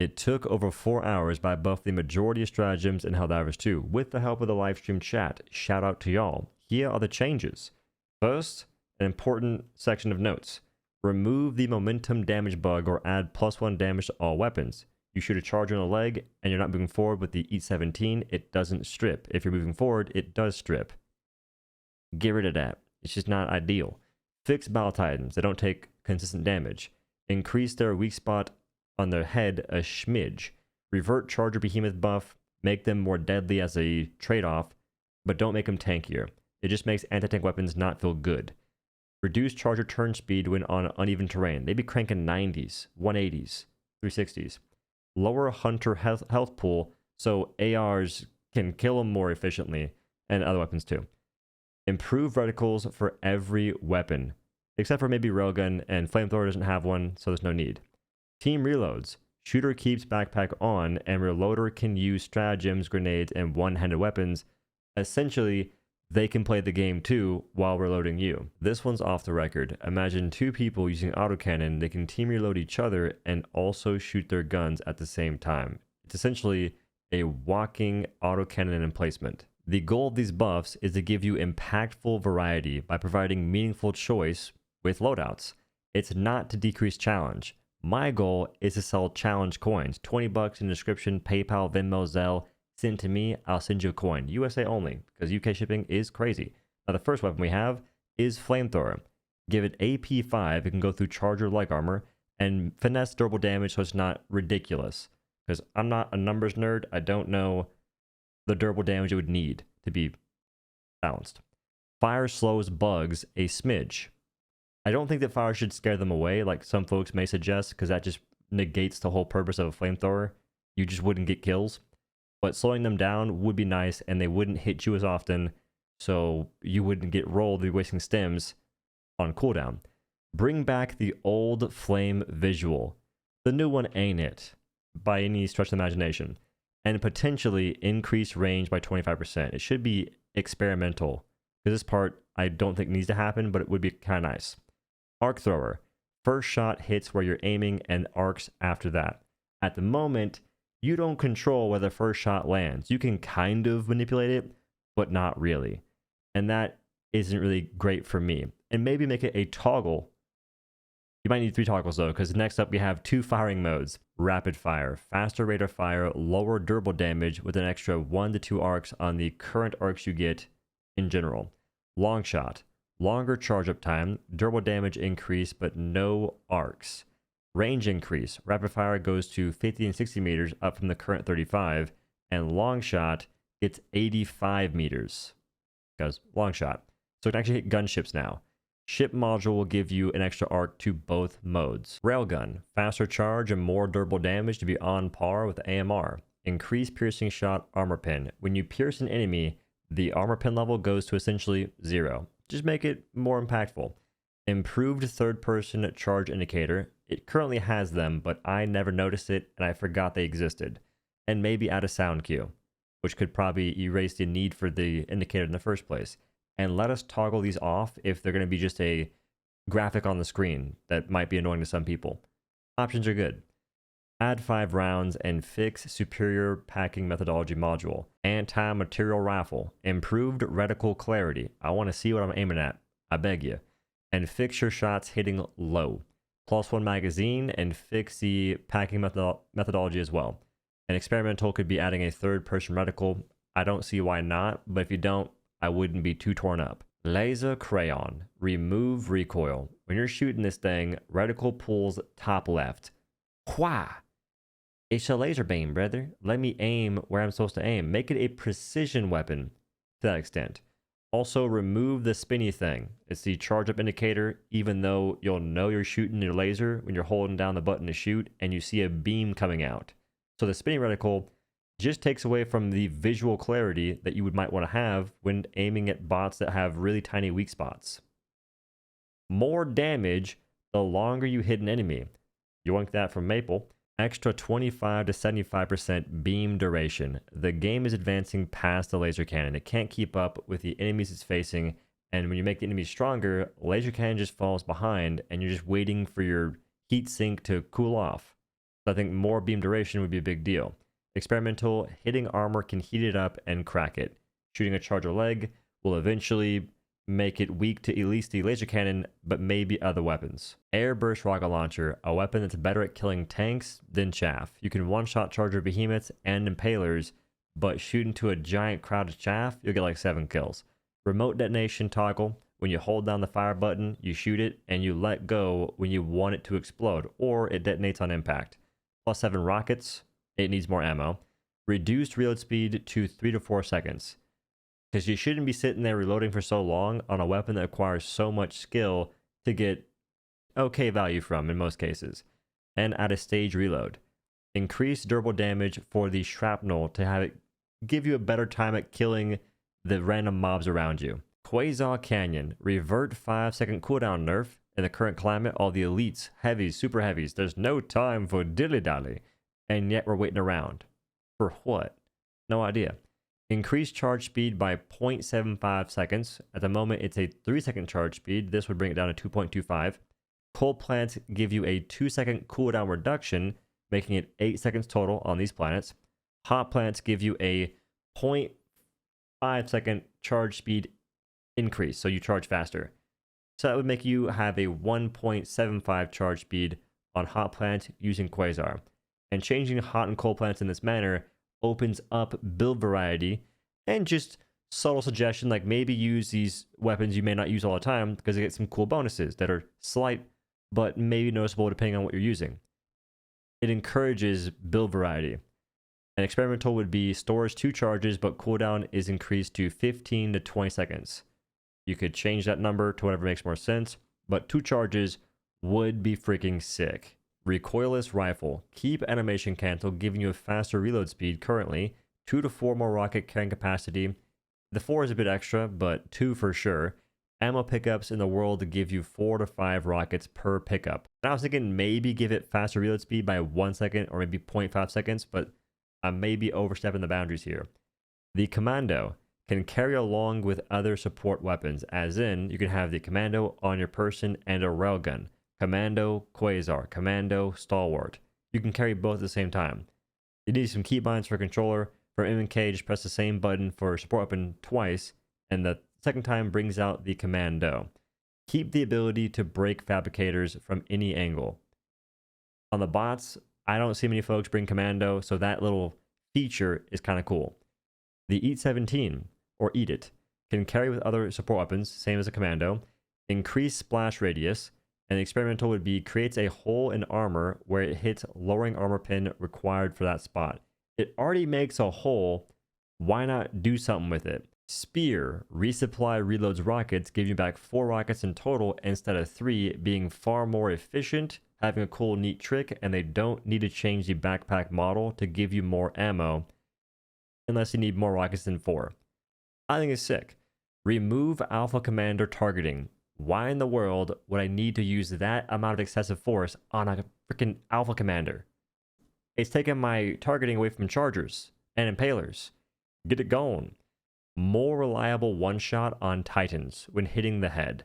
It took over 4 hours, but I buffed the majority of stratagems in Helldivers 2 with the help of the livestream chat. Shout out to y'all. Here are the changes. First, an important section of notes. Remove the momentum damage bug or add +1 damage to all weapons. You shoot a charge on a leg and you're not moving forward with the E17, it doesn't strip. If you're moving forward, it does strip. Get rid of that. It's just not ideal. Fix Battle Titans that don't take consistent damage. Increase their weak spot on their head a smidge. Revert Charger Behemoth buff. Make them more deadly as a trade-off, but don't make them tankier. It just makes anti-tank weapons not feel good. Reduce Charger turn speed when on uneven terrain. They be cranking 90s, 180s, 360s. Lower Hunter health pool so ARs can kill them more efficiently, and other weapons too. Improve reticles for every weapon, except for maybe Railgun, and Flamethrower doesn't have one, so there's no need. Team reloads. Shooter keeps backpack on, and Reloader can use stratagems, grenades, and one-handed weapons. Essentially, they can play the game too while reloading you. This one's off the record. Imagine two people using autocannon. They can team reload each other and also shoot their guns at the same time. It's essentially a walking autocannon emplacement. The goal of these buffs is to give you impactful variety by providing meaningful choice with loadouts. It's not to decrease challenge. My goal is to sell challenge coins. 20 bucks in the description, PayPal, Venmo, Zelle. Send to me, I'll send you a coin. USA only, because UK shipping is crazy. Now the first weapon we have is Flamethrower. Give it AP 5, it can go through Charger leg armor, and finesse durable damage so it's not ridiculous. Because I'm not a numbers nerd, I don't know the durable damage it would need to be balanced. Fire slows bugs a smidge. I don't think that fire should scare them away like some folks may suggest, because that just negates the whole purpose of a flamethrower. You just wouldn't get kills. But slowing them down would be nice, and they wouldn't hit you as often, so you wouldn't get rolled, be wasting stems on cooldown. Bring back the old flame visual. The new one ain't it, by any stretch of the imagination. And potentially increase range by 25%. It should be experimental, because this part I don't think needs to happen, but it would be kind of nice. Arc Thrower. First shot hits where you're aiming and arcs after that. At the moment, you don't control where the first shot lands. You can kind of manipulate it, but not really. And that isn't really great for me. And maybe make it a toggle. You might need 3 toggles though, because next up we have 2 firing modes. Rapid fire, faster rate of fire, lower durable damage with an extra 1 to 2 arcs on the current arcs you get in general. Long shot, longer charge up time, durable damage increase, but no arcs. Range increase, rapid fire goes to 50 and 60 meters up from the current 35, and long shot gets 85 meters, because long shot. So it can actually hit gunships now. Ship module will give you an extra arc to both modes. Railgun, faster charge and more durable damage to be on par with AMR. Increase piercing shot armor pin. When you pierce an enemy, the armor pin level goes to essentially 0. Just make it more impactful. Improved third person charge indicator. It currently has them, but I never noticed it and I forgot they existed. And maybe add a sound cue, which could probably erase the need for the indicator in the first place. And let us toggle these off if they're going to be just a graphic on the screen that might be annoying to some people. Options are good. Add 5 rounds and fix superior packing methodology module. Anti-material rifle. Improved reticle clarity. I want to see what I'm aiming at. I beg you. And fix your shots hitting low. +1 magazine and fix the packing methodology as well. An experimental could be adding a third-person reticle. I don't see why not, but if you don't, I wouldn't be too torn up. Laser crayon. Remove recoil. When you're shooting this thing, reticle pulls top left. Why? It's a laser beam, brother. Let me aim where I'm supposed to aim. Make it a precision weapon to that extent. Also, remove the spinny thing. It's the charge up indicator, even though you'll know you're shooting your laser when you're holding down the button to shoot and you see a beam coming out. So the spinning reticle just takes away from the visual clarity that you might want to have when aiming at bots that have really tiny weak spots. More damage the longer you hit an enemy. You want that from Maple. Extra 25 to 75% beam duration. The game is advancing past the laser cannon. It can't keep up with the enemies it's facing, and when you make the enemy stronger, laser cannon just falls behind, and you're just waiting for your heat sink to cool off. So I think more beam duration would be a big deal. Experimental, hitting armor can heat it up and crack it. Shooting a charger leg will eventually make it weak to at least the laser cannon, but maybe other weapons. Air burst rocket launcher, a weapon that's better at killing tanks than chaff. You can one-shot charger behemoths and impalers, but shoot into a giant crowd of chaff, you'll get like 7 kills. Remote detonation toggle, when you hold down the fire button, you shoot it, and you let go when you want it to explode, or it detonates on impact. +7 rockets, it needs more ammo. Reduced reload speed to 3 to 4 seconds. Because you shouldn't be sitting there reloading for so long on a weapon that requires so much skill to get okay value from in most cases. And at a stage reload. Increase durable damage for the shrapnel to have it give you a better time at killing the random mobs around you. Quasar Canyon, revert 5-second cooldown nerf. In the current climate, all the elites, heavies, super heavies, there's no time for dilly-dally. And yet we're waiting around. For what? No idea. Increase charge speed by 0.75 seconds. At the moment, it's a 3-second charge speed. This would bring it down to 2.25. Cold plants give you a 2-second cooldown reduction, making it 8 seconds total on these planets. Hot plants give you a 0.5-second charge speed increase, so you charge faster. So that would make you have a 1.75 charge speed on hot plants using Quasar. And changing hot and cold plants in this manner opens up build variety and just subtle suggestion, like maybe use these weapons you may not use all the time because they get some cool bonuses that are slight but maybe noticeable depending on what you're using. It encourages build variety. An experimental would be stores 2 charges, but cooldown is increased to 15 to 20 seconds. You could change that number to whatever makes more sense, but 2 charges would be freaking sick. Recoilless rifle. Keep animation cancel, giving you a faster reload speed currently. 2 to 4 more rocket carrying capacity. The 4 is a bit extra, but 2 for sure. Ammo pickups in the world give you 4 to 5 rockets per pickup. And I was thinking maybe give it faster reload speed by 1 second or maybe 0.5 seconds, but I may be overstepping the boundaries here. The commando can carry along with other support weapons, as in you can have the commando on your person and a railgun. Commando, Quasar, Commando, Stalwart. You can carry both at the same time. You need some keybinds for controller. For M&K, just press the same button for support weapon twice, and the second time brings out the Commando. Keep the ability to break fabricators from any angle. On the bots, I don't see many folks bring Commando, so that little feature is kind of cool. The Eat 17, or Eat It, can carry with other support weapons, same as a Commando. Increase splash radius. And the experimental would be creates a hole in armor where it hits lowering armor pin required for that spot. It already makes a hole. Why not do something with it? Spear. Resupply reloads rockets, give you back 4 rockets in total instead of 3, being far more efficient, having a cool neat trick, and they don't need to change the backpack model to give you more ammo unless you need more rockets than 4. I think it's sick. Remove Alpha Commander targeting. Why in the world would I need to use that amount of excessive force on a freaking Alpha Commander? It's taking my targeting away from chargers and impalers. Get it going. More reliable one-shot on Titans when hitting the head.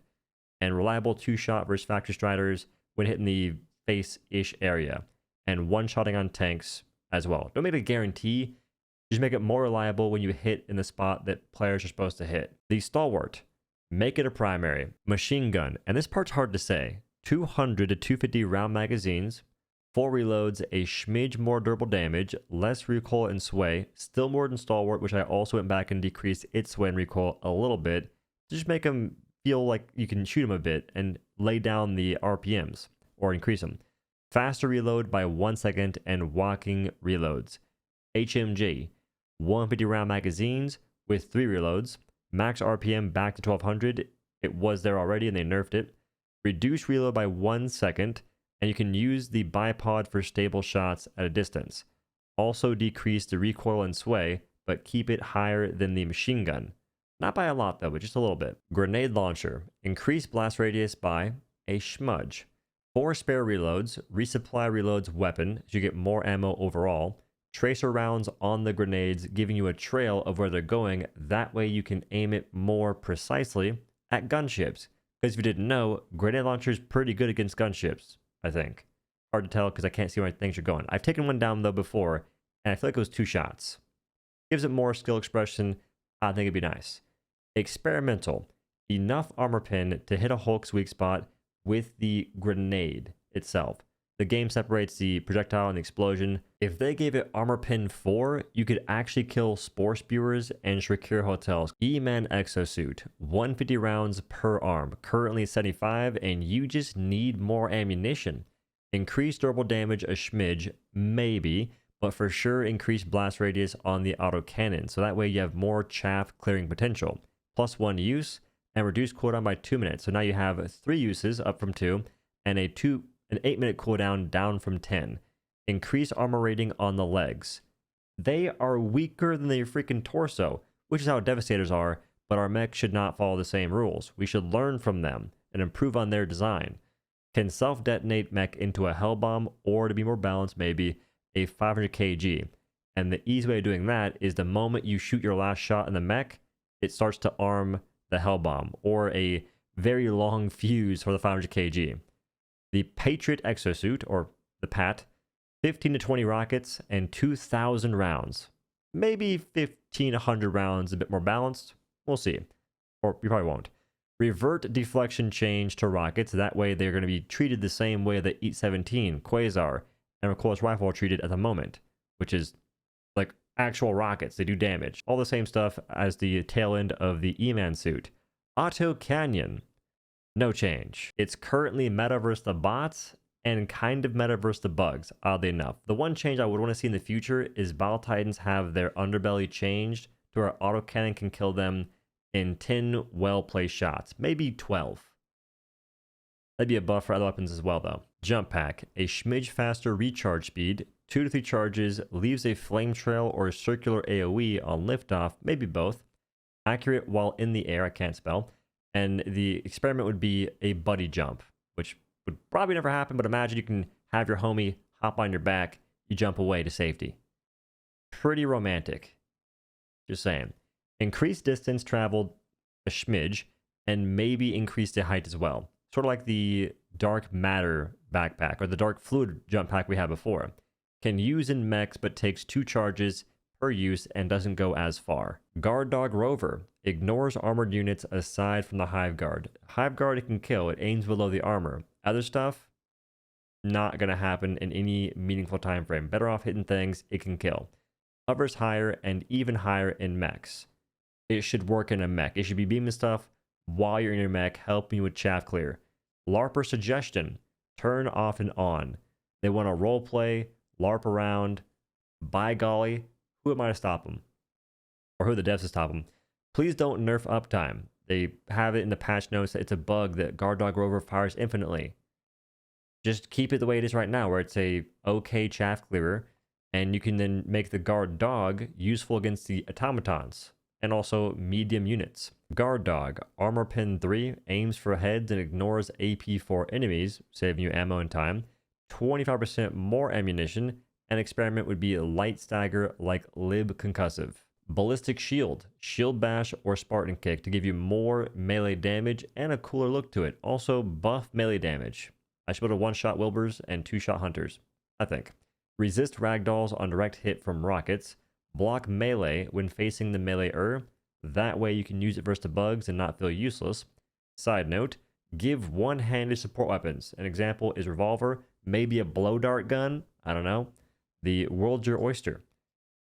And reliable 2-shot versus Factory Striders when hitting the face-ish area. And one-shotting on tanks as well. Don't make it a guarantee. Just make it more reliable when you hit in the spot that players are supposed to hit. The Stalwart. Make it a primary. Machine gun. And this part's hard to say. 200 to 250 round magazines. 4 reloads, a smidge more durable damage, less recoil and sway. Still more than Stalwart, which I also went back and decreased its sway and recoil a little bit. To just make them feel like you can shoot them a bit and lay down the RPMs. Or increase them. Faster reload by 1 second and walking reloads. HMG. 150 round magazines with 3 reloads. Max RPM back to 1200. It was there already and they nerfed it. Reduce reload by 1 second, and you can use the bipod for stable shots at a distance. Also decrease the recoil and sway, but keep it higher than the machine gun. Not by a lot though, but just a little bit. Grenade launcher. Increase blast radius by a smudge. 4 spare reloads. Resupply reloads weapon, so you get more ammo overall. Tracer rounds on the grenades, giving you a trail of where they're going. That way you can aim it more precisely at gunships. Because if you didn't know, grenade launcher is pretty good against gunships, I think. Hard to tell because I can't see where things are going. I've taken one down though before, and I feel like it was 2 shots. Gives it more skill expression. I think it'd be nice. Experimental. Enough armor pin to hit a Hulk's weak spot with the grenade itself. The game separates the projectile and the explosion. If they gave it armor pin 4, you could actually kill spore spewers and secure hotels. E-Man exosuit, 150 rounds per arm, currently 75, and you just need more ammunition. Increase durable damage a smidge, maybe, but for sure increase blast radius on the autocannon, so that way you have more chaff clearing potential. +1 use, and reduce cooldown by 2 minutes. So now you have 3 uses up from 2, and an 8-minute cooldown down from 10. Increase armor rating on the legs. They are weaker than the freaking torso, which is how Devastators are, but our mech should not follow the same rules. We should learn from them and improve on their design. Can self-detonate mech into a hell bomb, or to be more balanced, maybe a 500 kg. And the easy way of doing that is the moment you shoot your last shot in the mech, it starts to arm the hell bomb, or a very long fuse for the 500 kg. The Patriot exosuit, or the PAT, 15 to 20 rockets and 2,000 rounds. Maybe 1,500 rounds, a bit more balanced. We'll see. Or you probably won't. Revert deflection change to rockets. That way they're going to be treated the same way that EAT-17, Quasar, and Recoilless Rifle are treated at the moment, which is like actual rockets. They do damage. All the same stuff as the tail end of the E-Man suit. Auto Canyon. No change. It's currently Metaverse the bots and kind of Metaverse the bugs, oddly enough. The one change I would want to see in the future is Battle Titans have their underbelly changed to where autocannon can kill them in 10 well-placed shots, maybe 12. That'd be a buff for other weapons as well, though. Jump pack, a smidge faster recharge speed, 2 to 3 charges, leaves a flame trail or a circular AoE on liftoff, maybe both. Accurate while in the air, I can't spell. And the experiment would be a buddy jump, which would probably never happen, but imagine you can have your homie hop on your back, you jump away to safety. Pretty romantic. Just saying. Increase distance traveled a smidge, and maybe increase the height as well. Sort of like the dark matter backpack, or the dark fluid jump pack we had before. Can use in mechs, but takes 2 charges per use and doesn't go as far. Guard Dog Rover. Ignores armored units aside from the Hive Guard. Hive Guard it can kill, it aims below the armor. Other stuff, not gonna happen in any meaningful time frame. Better off hitting things it can kill. Hovers higher and even higher in mechs. It should work in a mech. It should be beaming stuff while you're in your mech, helping you with chaff clear. LARPer suggestion, turn off and on. They want to roleplay, LARP around. By golly, who am I to stop them? Or who are the devs to stop them? Please don't nerf uptime. They have it in the patch notes that it's a bug that Guard Dog Rover fires infinitely. Just keep it the way it is right now, where it's a okay chaff clearer, and you can then make the Guard Dog useful against the automatons, and also medium units. Guard Dog, armor pin 3, aims for heads and ignores AP for enemies, saving you ammo and time. 25% more ammunition, and experiment would be light stagger like lib concussive. Ballistic shield, shield bash or Spartan kick to give you more melee damage and a cooler look to it. Also buff melee damage. I should be able to 1-shot Wilburs and 2-shot Hunters, I think. Resist ragdolls on direct hit from rockets. Block melee when facing the melee-er. That way you can use it versus the bugs and not feel useless. Side note, give one-handed support weapons. An example is revolver, maybe a blow dart gun, I don't know. The World's Your Oyster.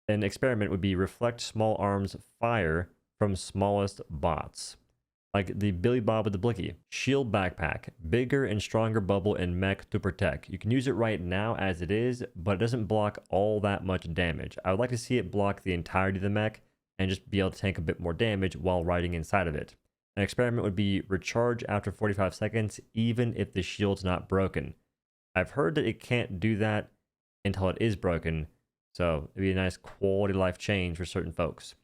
An experiment would be reflect small arms fire from smallest bots. Like the Billy Bob with the Blicky. Shield backpack. Bigger and stronger bubble and mech to protect. You can use it right now as it is, but it doesn't block all that much damage. I would like to see it block the entirety of the mech and just be able to tank a bit more damage while riding inside of it. An experiment would be recharge after 45 seconds, even if the shield's not broken. I've heard that it can't do that until it is broken, so it'd be a nice quality of life change for certain folks.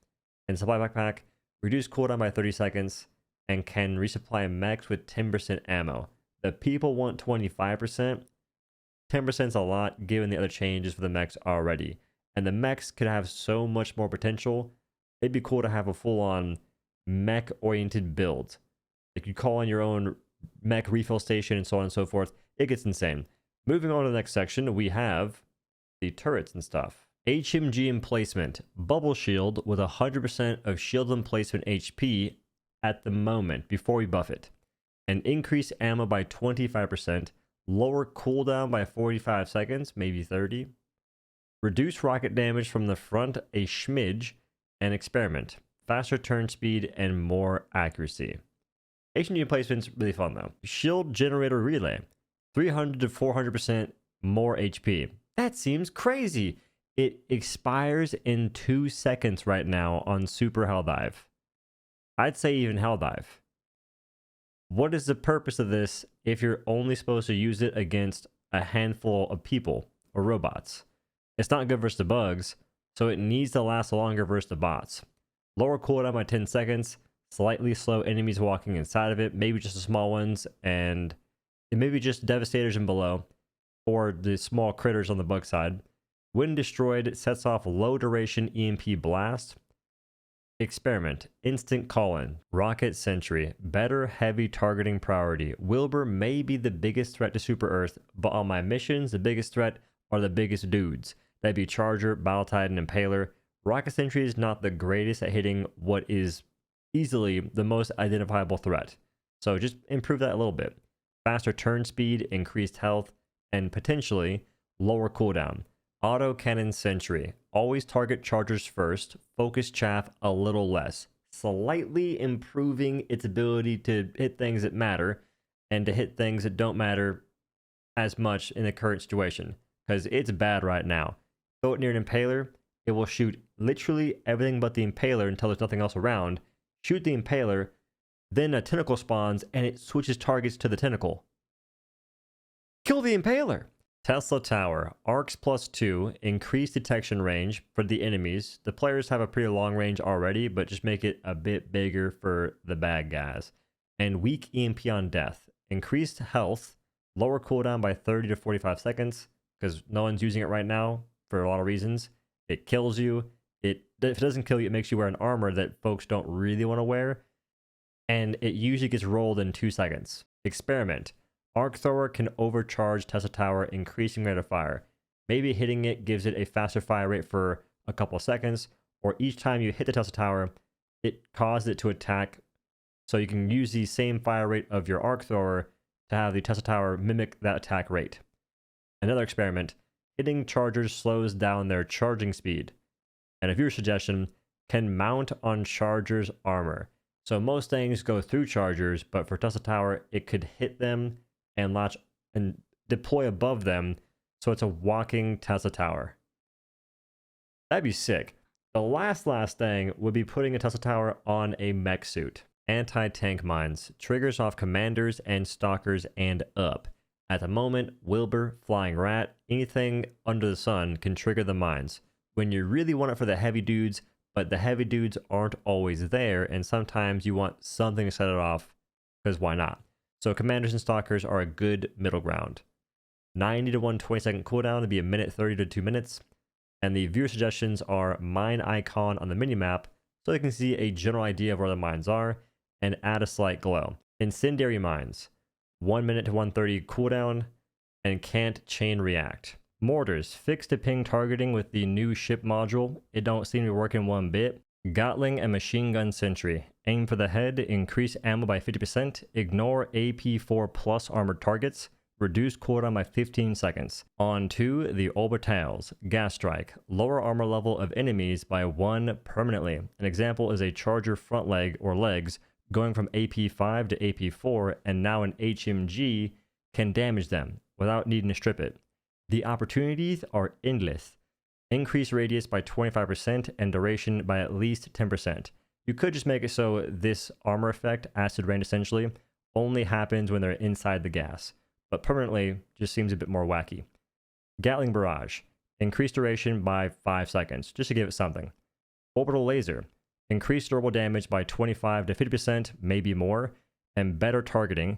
And supply backpack, reduce cooldown by 30 seconds, and can resupply mechs with 10% ammo. The people want 25%. 10% is a lot given the other changes for the mechs already. And the mechs could have so much more potential. It'd be cool to have a full-on mech-oriented build. Like you call on your own mech refill station and so on and so forth. It gets insane. Moving on to the next section, we have the turrets and stuff. HMG emplacement, bubble shield with 100% of shield emplacement HP at the moment before we buff it, and increase ammo by 25%, lower cooldown by 45 seconds, maybe 30, reduce rocket damage from the front a smidge, and experiment, faster turn speed and more accuracy. HMG emplacement's really fun though. Shield generator relay, 300 to 400% more HP. That seems crazy. It expires in 2 seconds right now on Super Helldive. I'd say even Helldive. What is the purpose of this if you're only supposed to use it against a handful of people or robots? It's not good versus the bugs, so it needs to last longer versus the bots. Lower cooldown by 10 seconds, slightly slow enemies walking inside of it, maybe just the small ones, and maybe just devastators and below, or the small critters on the bug side. When destroyed, it sets off low duration EMP blast. Experiment, instant call-in, rocket sentry, better heavy targeting priority. Wilbur may be the biggest threat to Super Earth, but on my missions, the biggest threat are the biggest dudes. That'd be Charger, Battle Titan, Impaler. Rocket sentry is not the greatest at hitting what is easily the most identifiable threat. So just improve that a little bit. Faster turn speed, increased health, and potentially lower cooldown. Auto cannon sentry. Always target chargers first. Focus chaff a little less. Slightly improving its ability to hit things that matter and to hit things that don't matter as much in the current situation. Because it's bad right now. Throw it near an Impaler. It will shoot literally everything but the Impaler until there's nothing else around. Shoot the Impaler. Then a tentacle spawns and it switches targets to the tentacle. Kill the Impaler! Tesla Tower, arcs +2, increased detection range for the enemies. The players have a pretty long range already, but just make it a bit bigger for the bad guys. And weak EMP on death. Increased health, lower cooldown by 30 to 45 seconds, because no one's using it right now for a lot of reasons. It kills you. If it doesn't kill you, it makes you wear an armor that folks don't really want to wear. And it usually gets rolled in 2 seconds. Experiment. Arc Thrower can overcharge Tesla Tower, increasing rate of fire. Maybe hitting it gives it a faster fire rate for a couple of seconds, or each time you hit the Tesla Tower, it causes it to attack. So you can use the same fire rate of your Arc Thrower to have the Tesla Tower mimic that attack rate. Another experiment. Hitting chargers slows down their charging speed. And a viewer suggestion, can mount on chargers' armor. So most things go through chargers, but for Tesla Tower, it could hit them and latch and deploy above them, so it's a walking Tesla Tower. That'd be sick. The last thing would be putting a Tesla Tower on a mech suit. Anti-tank mines. Triggers off commanders and stalkers and up. At the moment, Wilbur, Flying Rat, anything under the sun can trigger the mines. When you really want it for the heavy dudes, but the heavy dudes aren't always there, and sometimes you want something to set it off, because why not? So commanders and stalkers are a good middle ground. 90 to 120 second cooldown to be a minute 30 to 2 minutes. And the viewer suggestions are mine icon on the minimap so they can see a general idea of where the mines are and add a slight glow. Incendiary mines. 1 minute to 130 cooldown and can't chain react. Mortars. Fixed to ping targeting with the new ship module. It don't seem to be working one bit. Gatling and machine gun sentry. Aim for the head, increase ammo by 50%, ignore AP4 plus armored targets, reduce cooldown by 15 seconds. On to the orbitals. Gas strike. Lower armor level of enemies by 1 permanently. An example is a charger front leg or legs going from AP5 to AP4, and now an HMG can damage them without needing to strip it. The opportunities are endless. Increase radius by 25% and duration by at least 10%. You could just make it so this armor effect, acid rain essentially, only happens when they're inside the gas, but permanently just seems a bit more wacky. Gatling barrage. Increase duration by 5 seconds, just to give it something. Orbital laser. Increase durable damage by 25 to 50%, maybe more, and better targeting.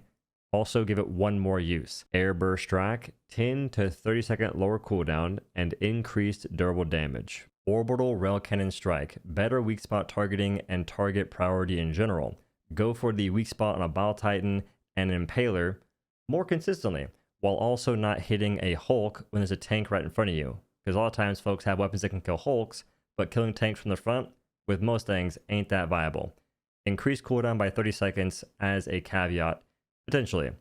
Also give it one more use. Air burst track, 10 to 30 second lower cooldown and increased durable damage. Orbital rail cannon strike, better weak spot targeting and target priority in general. Go for the weak spot on a Battle Titan and an Impaler more consistently. while also not hitting a Hulk when there's a tank right in front of you. Because a lot of times folks have weapons that can kill Hulks, but killing tanks from the front with most things ain't that viable. Increase cooldown by 30 seconds as a caveat, potentially.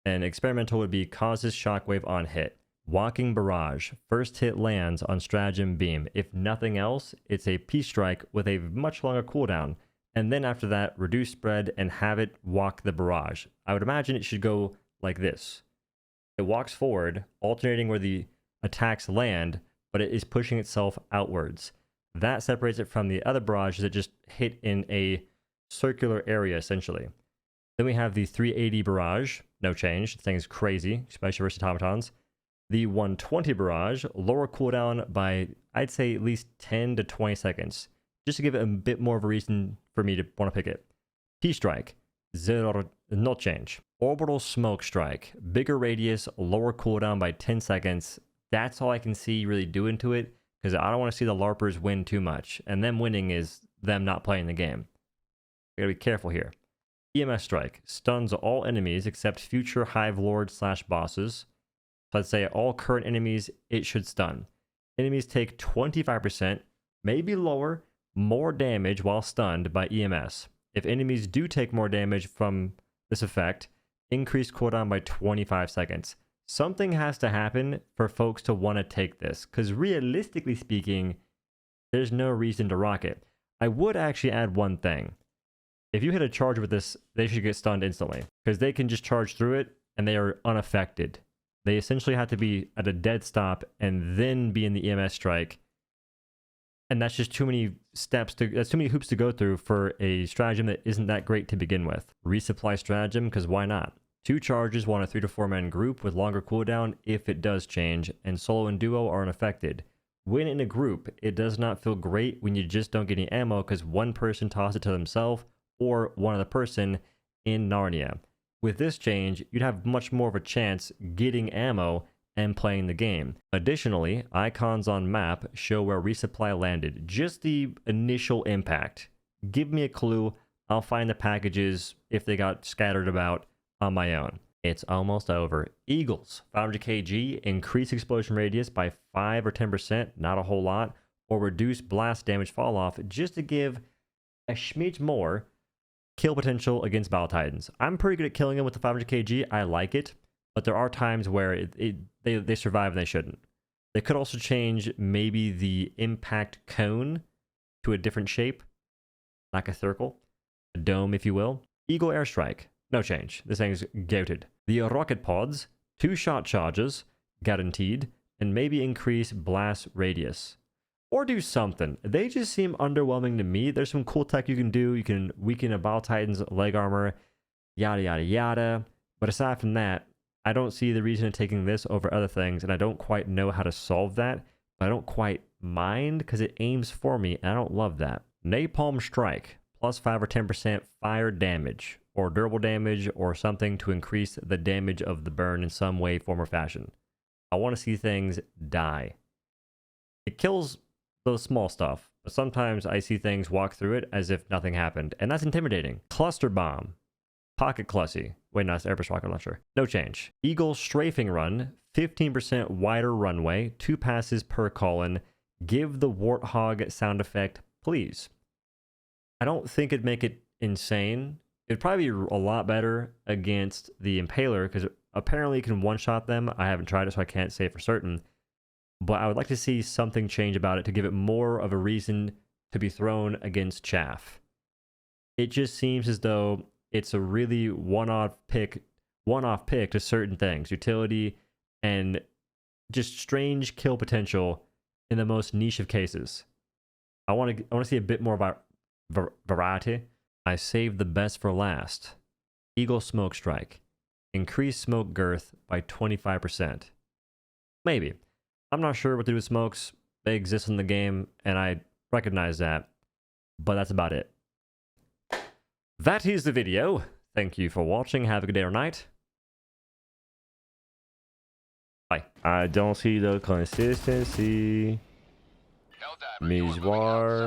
And experimental would be causes shockwave on hit. Walking Barrage. First hit lands on Stratagem Beam. If nothing else, it's a Peace Strike with a much longer cooldown. And then after that, reduce spread and have it walk the barrage. I would imagine it should go like this. It walks forward, alternating where the attacks land, but it is pushing itself outwards. That separates it from the other barrages that just hit in a circular area, essentially. Then we have the 380 barrage. No change. This thing is crazy, especially versus automatons. The 120 barrage, lower cooldown by, I'd say, at least 10 to 20 seconds. Just to give it a bit more of a reason for me to want to pick it. P-Strike, zero, no change. Orbital Smoke Strike, bigger radius, lower cooldown by 10 seconds. That's all I can see really doing to it, because I don't want to see the LARPers win too much. And them winning is them not playing the game. We gotta be careful here. EMS Strike, stuns all enemies except future Hive Lords / bosses. So I'd say all current enemies, it should stun. Enemies take 25%, maybe lower, more damage while stunned by EMS. If enemies do take more damage from this effect, increase cooldown by 25 seconds. Something has to happen for folks to want to take this, because realistically speaking, there's no reason to rock it. I would actually add one thing. If you hit a charge with this, they should get stunned instantly, because they can just charge through it and they are unaffected. They essentially have to be at a dead stop and then be in the EMS strike. And that's just too many steps that's too many hoops to go through for a stratagem that isn't that great to begin with. Resupply stratagem, because why not? 2 charges want a 3 to 4 man group with longer cooldown if it does change, and solo and duo are unaffected. When in a group, it does not feel great when you just don't get any ammo because one person tosses it to themselves or one other person in Narnia. With this change, you'd have much more of a chance getting ammo and playing the game. Additionally, icons on map show where resupply landed, just the initial impact. Give me a clue, I'll find the packages if they got scattered about on my own. It's almost over. Eagles, 500 kg, increase explosion radius by 5 or 10%, not a whole lot, or reduce blast damage fall off just to give a smidge more kill potential against Battle Titans. I'm pretty good at killing them with the 500 kg, I like it. But there are times where they survive and they shouldn't. They could also change maybe the impact cone to a different shape, like a circle, a dome, if you will. Eagle Airstrike, no change. This thing's goated. The rocket pods, 2 shot charges, guaranteed, and maybe increase blast radius. Or do something. They just seem underwhelming to me. There's some cool tech you can do. You can weaken a Battle Titan's leg armor, yada, yada, yada. But aside from that, I don't see the reason of taking this over other things, and I don't quite know how to solve that, but I don't quite mind because it aims for me, and I don't love that. Napalm Strike, plus 5 or 10% fire damage, or durable damage, or something to increase the damage of the burn in some way, form, or fashion. I want to see things die. It kills the small stuff, but sometimes I see things walk through it as if nothing happened, and that's intimidating. Cluster Bomb. Pocket Clussy. Wait, no, it's Airbus Rocket Launcher. No change. Eagle Strafing Run. 15% wider runway. 2 passes per column. Give the Warthog sound effect, please. I don't think it'd make it insane. It'd probably be a lot better against the Impaler, because apparently you can one-shot them. I haven't tried it, so I can't say for certain. But I would like to see something change about it to give it more of a reason to be thrown against chaff. It just seems as though it's a really one-off pick to certain things, utility and just strange kill potential in the most niche of cases. I want to see a bit more variety. I saved the best for last. Eagle Smoke Strike. Increase smoke girth by 25%. Maybe. I'm not sure what to do with smokes. They exist in the game, and I recognize that. But that's about it. That is the video. Thank you for watching. Have a good day or night. Bye. I don't see the consistency. Mijoir.